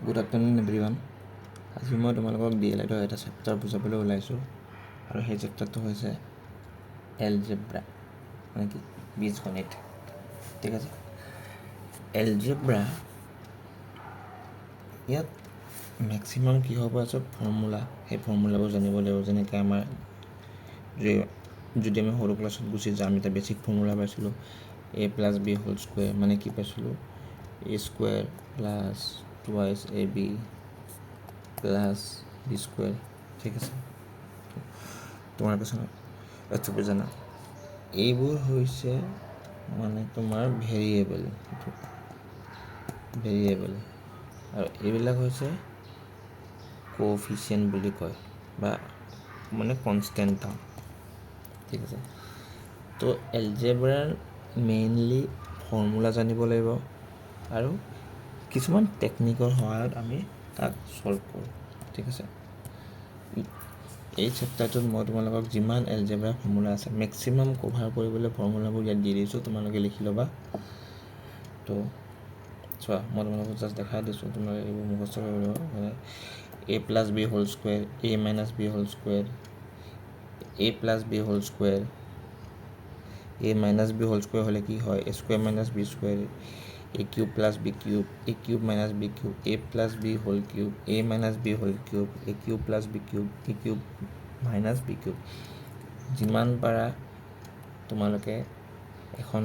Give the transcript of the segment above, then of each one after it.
Good afternoon everyone. আজি মই তোমালোকক DLEDৰ এটা চেপ্টাৰ বুজাবলৈ ওলাইছোঁ আৰু সেই চেপ্টাৰটো হৈছে এলজেব্ৰা, মানে কি বীজগণিত। ঠিক আছে, এলজেব্ৰা ইয়াত মেক্সিমাম কি হ'ব আছে ফৰ্মুলা, সেই ফৰ্মুলাবোৰ জানিব লাগিব। যেনেকৈ আমাৰ যদি আমি সৰু ক্লাছত গুচি যাওঁ, আমি এটা বেছিক ফৰ্মুলা পাইছিলোঁ a+b হোল স্কুৱেৰ, মানে কি পাইছিলোঁ a square plus 2ab plus b square. ঠিক আছে, তোমাৰ কৈছে এইটো জানা, এইবোৰ হৈছে মানে তোমাৰ ভেৰিয়েবল আৰু এইবিলাক হৈছে কোএফিচিয়েণ্ট বুলি কয় বা মানে কনষ্টেণ্ট টাৰ্ম। ঠিক আছে, তো এলজেব্ৰাৰ মেইনলি ফৰ্মুলা জানিব লাগিব আৰু কিছুমান টেকনিকৰ সহায়ত আমি তাক ছল্ভ কৰোঁ। ঠিক আছে, এই চেপ্টাৰটোত মই তোমালোকক যিমান এলজেব্ৰা ফৰ্মুলা আছে মেক্সিমাম কভাৰ কৰিবলৈ ফৰ্মুলাবোৰ ইয়াত দি দিছোঁ, তোমালোকে লিখি ল'বা। তো চোৱা, মই তোমালোকক জাষ্ট দেখাই দিছোঁ, তোমালোকে এইবোৰ মুখস্থ কৰিব লাগিব। মানে a+b whole square, a-b whole square, a+b whole square, a-b whole square হ'লে কি হয় a square minus b square, a cube plus b cube, a cube minus b cube, a+b whole cube, a minus b whole cube, a cube plus b cube, a cube minus b cube. যিমান পাৰা তোমালোকে এখন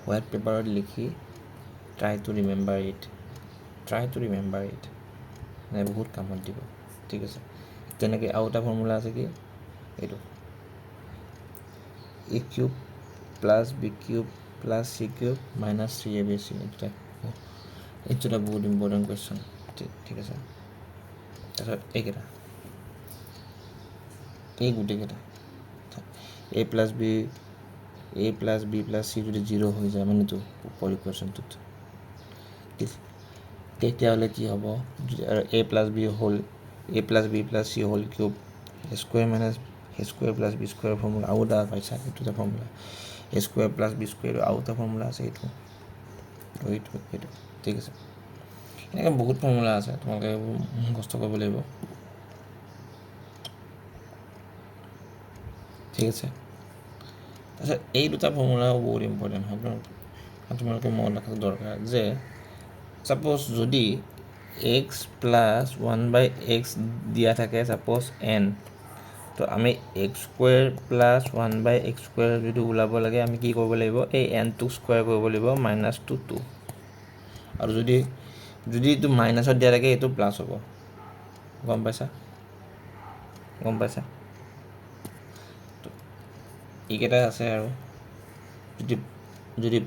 white পেপাৰত লিখি try two remember it, মানে বহুত কামত দিব। ঠিক আছে, তেনেকৈ আৰু এটা ফৰ্মুলা আছে কি এইটো a cube plus b cube plus c cube minus 3abc। এইটো এটা বহুত ইম্পৰ্টেণ্ট কুৱেশ্যন। ঠিক আছে, তাৰপিছত এই গোটেইকেইটা a plus b plus c যদি 0 হৈ যায় মানেতো ওপৰ ইকুৱেশ্যনটোত, তেতিয়াহ'লে কি হ'ব, a plus b plus c whole cube square minus square plus b square formula আৰু এটা পাইছা, এইটো এটা formula square plus b square আৰু এটা ফৰ্মুলা আছে এইটো। ঠিক আছে, এনেকৈ বহুত ফৰ্মুলা আছে, তোমালোকে এইবোৰ মুখস্থ কৰিব লাগিব। ঠিক আছে, তাৰপিছত এই দুটা ফৰ্মুলাও বহুত ইম্পৰ্টেণ্ট হয়, তোমালোকে মনত ৰখাটো দৰকাৰ যে ছাপ'জ যদি x প্লাছ 1/x দিয়া থাকে ছাপ'জ n, তো আমি x square plus 1/x square যদি ওলাব লাগে আমি কি কৰিব লাগিব, এই nটোক স্কুৱেৰ কৰিব লাগিব -2 আৰু যদি এইটো মাইনাছত দিয়া থাকে এইটো প্লাছ হ'ব। গম পাইছা এইকেইটা আছে। আৰু যদি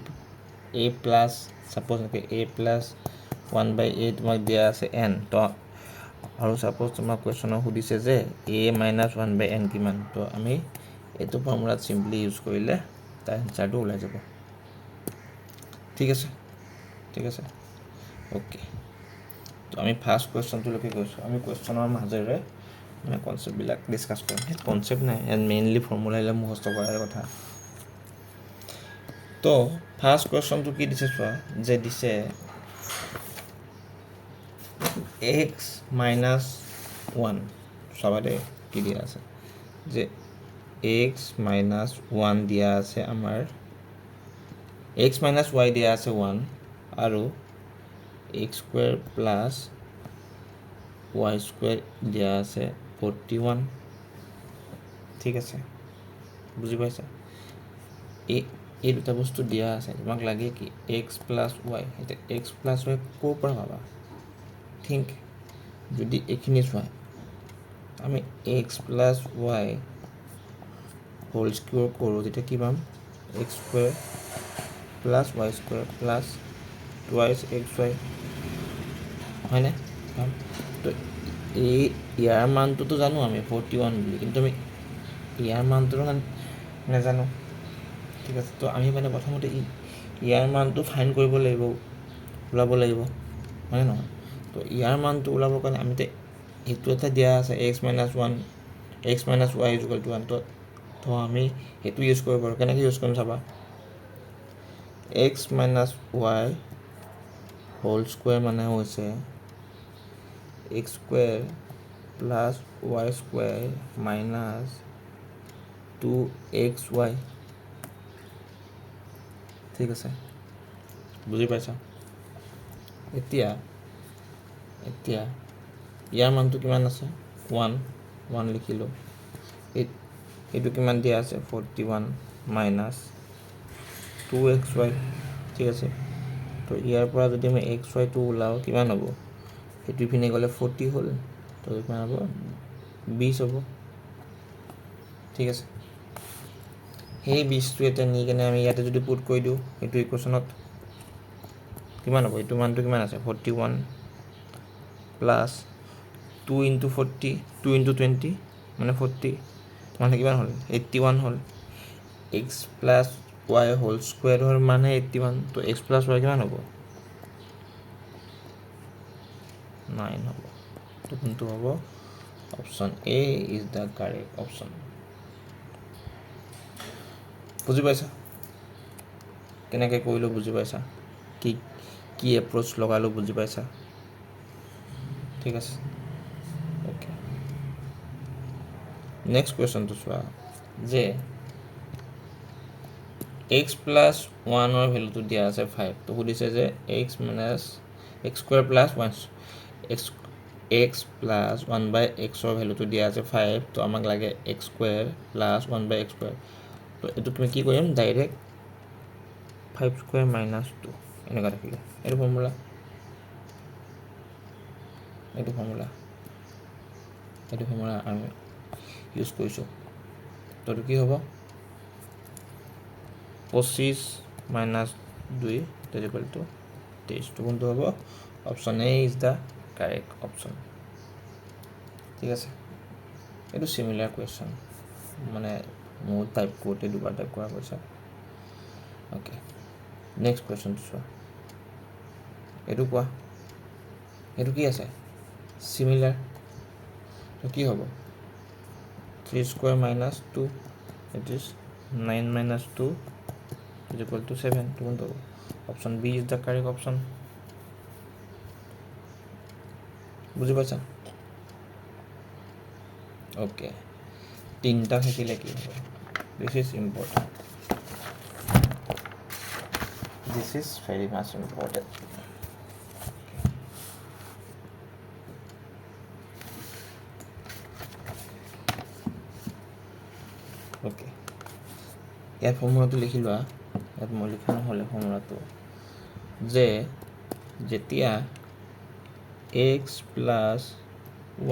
a plus suppose a plus 1/a তোমাক দিয়া আছে n, তো আৰু ছাপ'জ তোমাক কুৱেশ্যনত সুধিছে যে a মাইনাছ 1/n কিমান, তো আমি এইটো ফৰ্মুলাত চিম্পলি ইউজ কৰিলে তাৰ এনচাৰটো ওলাই যাব। ঠিক আছে, অ'কে। তো আমি ফাৰ্ষ্ট কুৱেশ্যনটোলৈকে গৈছোঁ। আমি কুৱেশ্যনৰ মাজেৰে মানে কনচেপ্টবিলাক ডিছকাছ কৰিম। কনচেপ্ট নাই ইয়াত, মেইনলি ফৰ্মুলাবিলাক মুখস্থ কৰাৰ কথা। তো ফাৰ্ষ্ট কুৱেশ্যনটো কি দিছে চোৱা, যে দিছে x মাইনাছ 1, চাবা দেই কি দিয়া আছে, যে x মাইনাছ 1 দিয়া আছে আমাৰ, x মাইনাছ y দিয়া আছে 1 আৰু x square plus y square দিয়া আছে 41। ঠিক আছে, বুজি পাইছা? এই দুটা বস্তু দিয়া আছে, তোমাক লাগে কি x প্লাছ y। এতিয়া x প্লাছ y ক'ৰ পৰা পাবা? থিংক, যদি এইখিনি চোৱা আমি x plus y whole square কৰোঁ তেতিয়া কি পাম, x square plus y square plus 2xy, হয়নে? তো ইয়াৰ মানটোতো জানো আমি 41 বুলি, কিন্তু আমি ইয়াৰ মানটো নাজানো। ঠিক আছে, তো আমি মানে প্ৰথমতে ইয়াৰ মানটো ফাইন কৰিব লাগিব, ওলাব লাগিব, হয়নে নহয়? তো ইয়াৰ মানটো ওলাবৰ কাৰণে আমি এইটো এটা দিয়া আছে x minus y equal two 1, তো আমি সেইটো ইউজ কৰিব পাৰোঁ। কেনেকৈ ইউজ কৰিম চাবা, x minus y whole square মানে হৈছে X square plus Y square minus 2xy। ঠিক আছে, বুজি পাইছা? এতিয়া ইয়াৰ মানটো কিমান আছে? 1 লিখিলোঁ। এইটো কিমান দিয়া আছে? 41 মাইনাছ 2xy। ঠিক আছে, তো ইয়াৰ পৰা যদি আমি xyটো ওলাওঁ কিমান হ'ব? সেইটো পিনে গ'লে 40 হ'ল, তো কিমান হ'ব? 20 হ'ব। ঠিক আছে, সেই 20টো এতিয়া নি কেনে আমি ইয়াতে যদি পুট কৰি দিওঁ এইটো ইকুৱেশ্যনত কিমান হ'ব? এইটো মানটো কিমান আছে? 41 প্লাছ 2 ইনটু 40 2 ইনটু 20 মানে 40 মানে কিমান হ'ল? 81 হ'ল। এক্স প্লাছ ৱাই হোল স্কুৱেৰৰ মানে 81, তো এক্স প্লাছ ৱাই কিমান হ'ব? 9 হ'ব। তো কোনটো হ'ব? Option A is the correct option. বুজি পাইছা কেনেকৈ কৰিলোঁ? বুজি পাইছা কি এপ্ৰ'চ লগালোঁ? বুজি পাইছা? ঠিক আছে, অ'কে। নেক্সট কুৱেশ্যনটো চোৱা যে এক্স প্লাছ ওৱানৰ ভেলুটো দিয়া আছে 5, তো সুধিছে যে x minus x square plus one x plus 1/xৰ ভেলুটো দিয়া আছে 5, তো আমাক লাগে x square plus 1/x square. তো এইটো তুমি কি কৰিম? ডাইৰেক্ট 5 স্কুৱেৰ মাইনাছ 2 এনেকুৱা থাকিলে এইটো ফৰ্মুলা আমি ইউজ কৰিছোঁ। তো এইটো কি হ'ব? 25 মাইনাছ 2 ইকুৱেল টু 23। তো কোনটো হ'ব? Option A is the correct option. ঠিক আছে, এইটো চিমিলাৰ কুৱেশ্যন, মানে মোৰ টাইপ কৰোঁতে দুবাৰ টাইপ কৰা কৈছে। অ'কে, নেক্সট কুৱেশ্যনটো চোৱা। এইটো কোৱা, এইটো কি আছে? চিমিলাৰ। তো কি হ'ব? 3 square minus 2 it is 9 minus 2 is equal to 7। তো কোনটো হ'ব? Option B is the correct option. বুজি পাইছা? অ'কে, তিনিটা থাকিলে কি হ'ব? This is important, this is very much important. Okay, ইয়াত ফৰ্মুলাটো লিখি লোৱা। ইয়াত মই লিখা নহ'লে ফৰ্মুলাটো যে যেতিয়া এক্স প্লাছ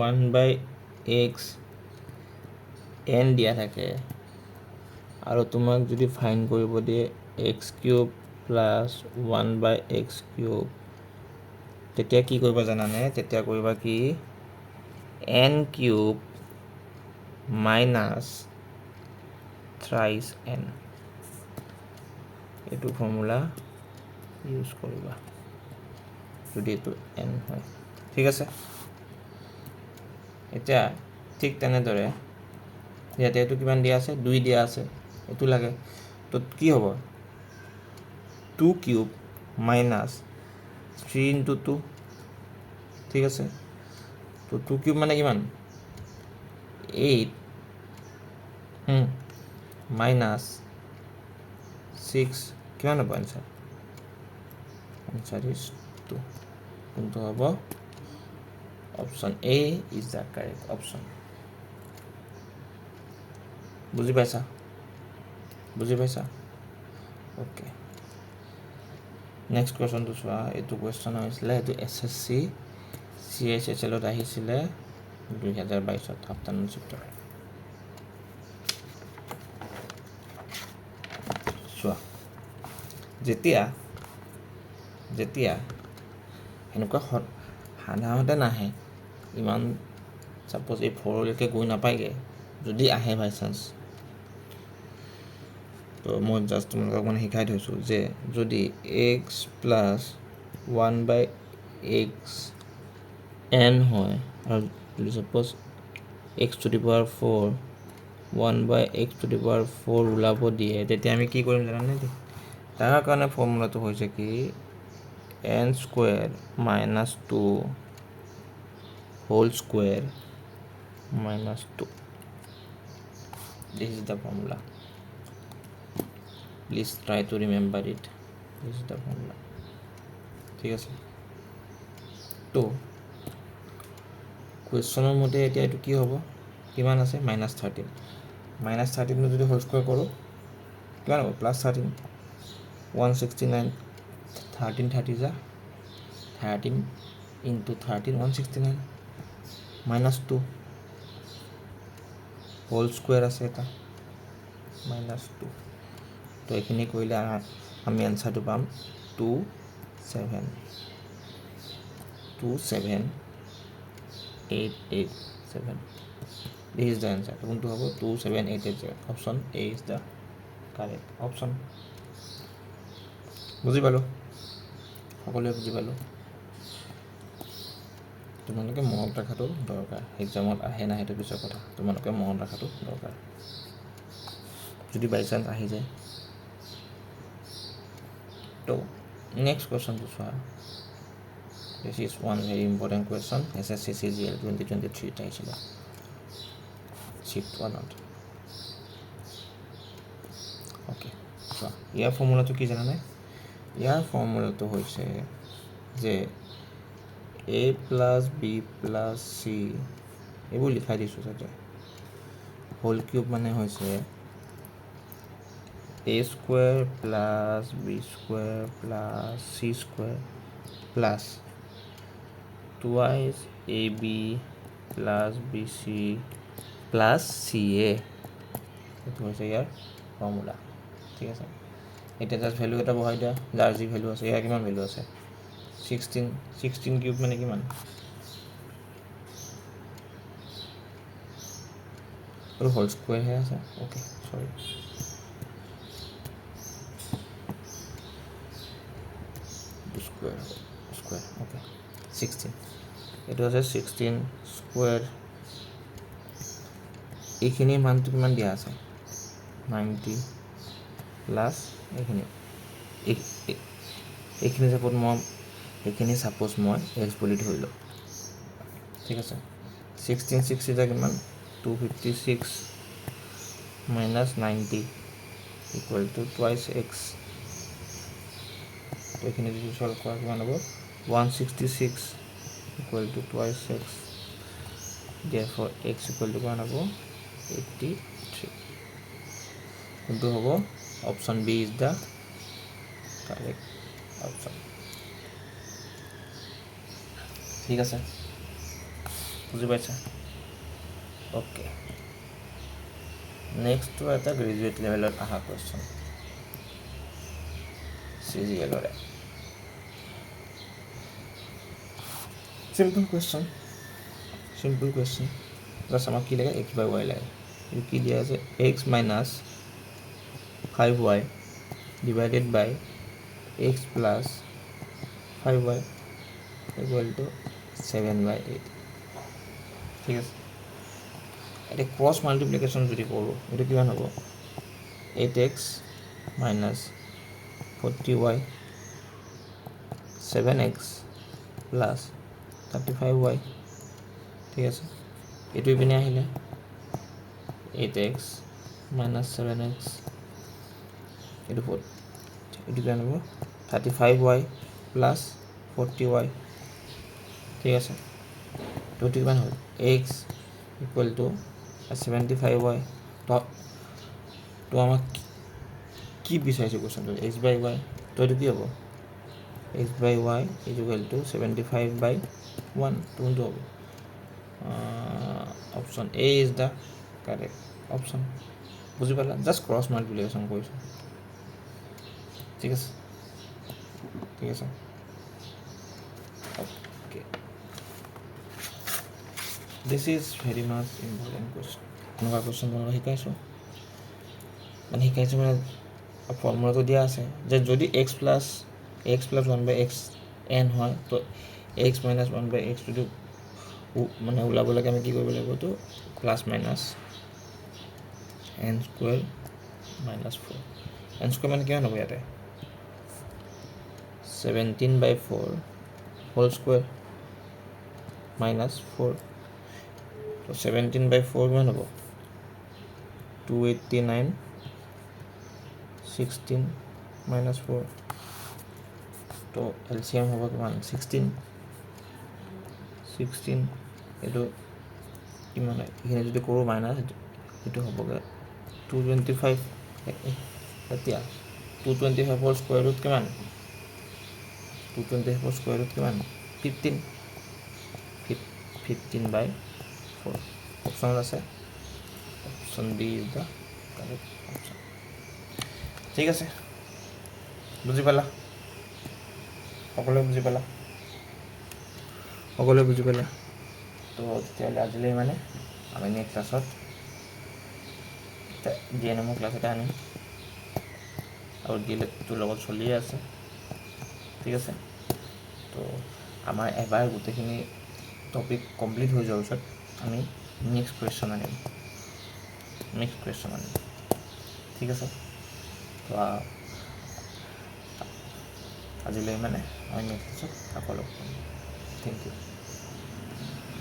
1/x n দিয়া থাকে আৰু তোমাক যদি ফাইন কৰিব দিয়ে x cube plus 1/x cube, তেতিয়া কি কৰিবা জানানে? তেতিয়া কৰিবা কি? n cube minus thrice n, এইটো ফৰ্মুলা ইউজ কৰিবা যদি এইটো n হয়। ঠিক আছে, এতিয়া ঠিক তেনেদৰে ইয়াতে এইটো কিমান দিয়া আছে? 2 দিয়া আছে, এইটো লাগে। তো কি হ'ব? 2 কিউব মাইনাছ 3 ইনটু 2। ঠিক আছে, তো 2 কিউব মানে কিমান? 8 মাইনাছ 6 কিমান হ'ব এনচাৰ? Answer is 2। কোনটো হ'ব? Option A is the correct option. বুজি পাইছা? অ'কে, নেক্সট কুৱেশ্যনটো চোৱা। এইটো কুৱেশ্যন হৈছিলে, এইটো SSC CHSL আহিছিলে 2022 আফটাৰনুন চেপ্টাৰ। চোৱা, যেতিয়া সেনেকুৱা সাধাৰণতে নাহে, ইমান ছাপ'জ এই 4লৈকে গৈ নাপায়গৈ, যদি আহে বাই চান্স, তো মই জাষ্ট তোমালোকক মানে শিকাই থৈছোঁ যে যদি এক্স প্লাছ 1/x n হয় আৰু যদি ছাপ'জ x⁴ 1/x⁴ ওলাব দিয়ে, তেতিয়া আমি কি কৰিম জানানে? তাৰ কাৰণে ফৰ্মুলাটো হৈছে কি? n² - 2 whole square minus 2. This is the formula. Please try to remember it. This is the formula. ঠিক আছে, তো কুৱেশ্যনৰ মতে এতিয়া এইটো কি হ'ব, কিমান আছে -13, -13 যদি হোল স্কুৱেৰ কৰোঁ কিমান হ'ব +13, 169, 13 30 যা 13 into 13 169 -2 হোল স্কুৱেৰ আছে এটা -2, তো এইখিনি কৰিলে আমি এনচাৰটো পাম 27887. This is the answer. কোনটো হ'ব 27887. Option A is the correct option. বুজি পালোঁ, সকলোৱে বুজি পালোঁ। তোমালোকে মনত ৰখাটো দৰকাৰ, এক্সামত আহে নাহে সেইটো পিছৰ কথা, তোমালোকে মনত ৰখাটো দৰকাৰ যদি বাই চান্স আহি যায়। তো নেক্সট কুৱেশ্যনটো চোৱা। This is one very important question. SSC CGL 2023 আহিছিলে shift 1ত। অ'কে, চোৱা ইয়াৰ ফৰ্মুলাটো কি জানানে? ইয়াৰ ফৰ্মুলাটো হৈছে যে a plus b plus c এইবোৰ লিখাই দিছোঁ তাতে। হোল কিউব মানে হৈছে a square plus b square plus c square plus twice a b plus b c plus c a. এইটো হৈছে ইয়াৰ ফৰ্মুলা। ঠিক আছে, এতিয়া জাষ্ট ভেলু এটা বহাই দিয়া, যাৰ যি ভেলু আছে। ইয়াৰ কিমান ভেলু আছে 16 কিউব মানে কিমান, আৰু হোল স্কুৱেৰহে আছে। অ'কে চৰি, স্কুৱেৰ অ'কে 16, এইটো আছে 16 স্কুৱেৰ। এইখিনি মানটো কিমান দিয়া আছে 90 প্লাছ এইখিনি চাপ'জ মই এক্স বুলি ধৰিলোঁ। ঠিক আছে, 16 60 কিমান 256 minus 90 equal to twice X. তো এইখিনি যদি চল্ভ কৰা কিমান হ'ব 166 equal to twice X. therefore x equal to কিমান হ'ব 83। কোনটো হ'ব option B is the correct option. ঠিক আছে, বুজি পাইছা? অ'কে, নেক্সটটো এটা গ্ৰেজুৱেট লেভেলত অহা কুৱেশ্যন CGL-ৰে। চিম্পল কুৱেশ্যন জাষ্ট আমাক কি লাগে x বাই y লাগে। এইটো কি দিয়া আছে x minus 5y divided by x plus 5y equal to 7/8। ঠিক আছে, এতিয়া ক্ৰছ মাল্টিপ্লিকেশ্যন যদি কৰোঁ এইটো কিমান হ'ব 8x minus 40y 7x plus 35y। ঠিক আছে, এইটো ইপিনে আহিলে 8x মাইনাছ 7x, এইটো কিমান হ'ব 35y প্লাছ 40y। ঠিক আছে, তো কিমান হ'ল x ইকুৱেল টু 75y। তো আমাক কি বিচাৰিছে কুৱেশ্যনটো x বাই y, তো এইটো কি হ'ব x by y equal to 75/1। কোনটো হ'ব option A is the correct option. বুজি পালা? জাষ্ট ক্ৰছ মাল্টিপ্লিকেশ্যন কৰিছোঁ। ঠিক আছে okay, this is very much important question. এনেকুৱা কুৱেশ্যন তোমালোকক শিকাইছোঁ মানে ফৰ্মুলাটো দিয়া আছে যে যদি x প্লাছ 1/x n হয় তো x মাইনাছ 1/x যদি মানে ওলাব লাগে আমি কি কৰিব লাগিব, তো plus minus n square minus 4। n square মানে কিমান হ'ব ইয়াতে 17/4 হোল স্কুৱেৰ মাইনাছ 4 তো 17/4 কিমান হ'ব 289 16 মাইনাছ 4 তো এলচিএম হ'ব কিমান 16 এইটো কিমান হয় এইখিনি যদি কৰোঁ মাইনাছ এইটো হ'বগৈ 225 এতিয়া 225ৰ স্কুৱেৰ ৰুট কিমান 225ৰ স্কুৱেৰ ৰুট কিমান 15/4 অপশ্যনত আছে option B is the correct option ঠিক আছে বুজি পালা সকলোৱে বুজি পালা তো তেতিয়াহ'লে আজিলৈ মানে আমি নেক্সট ক্লাছত DNMৰ ক্লাছ এটা আনিম আৰু DLEDটোৰ লগত চলিয়ে আছে ঠিক আছে তো আমাৰ এবাৰ গোটেইখিনি টপিক কমপ্লিট হৈ যোৱাৰ পিছত আমি নেক্সট কুৱেশ্যন আনিম ঠিক আছে তো আজিলৈ মানে আমি নেক্সট ক্লাছত আকৌ লগ পাম থেংক ইউ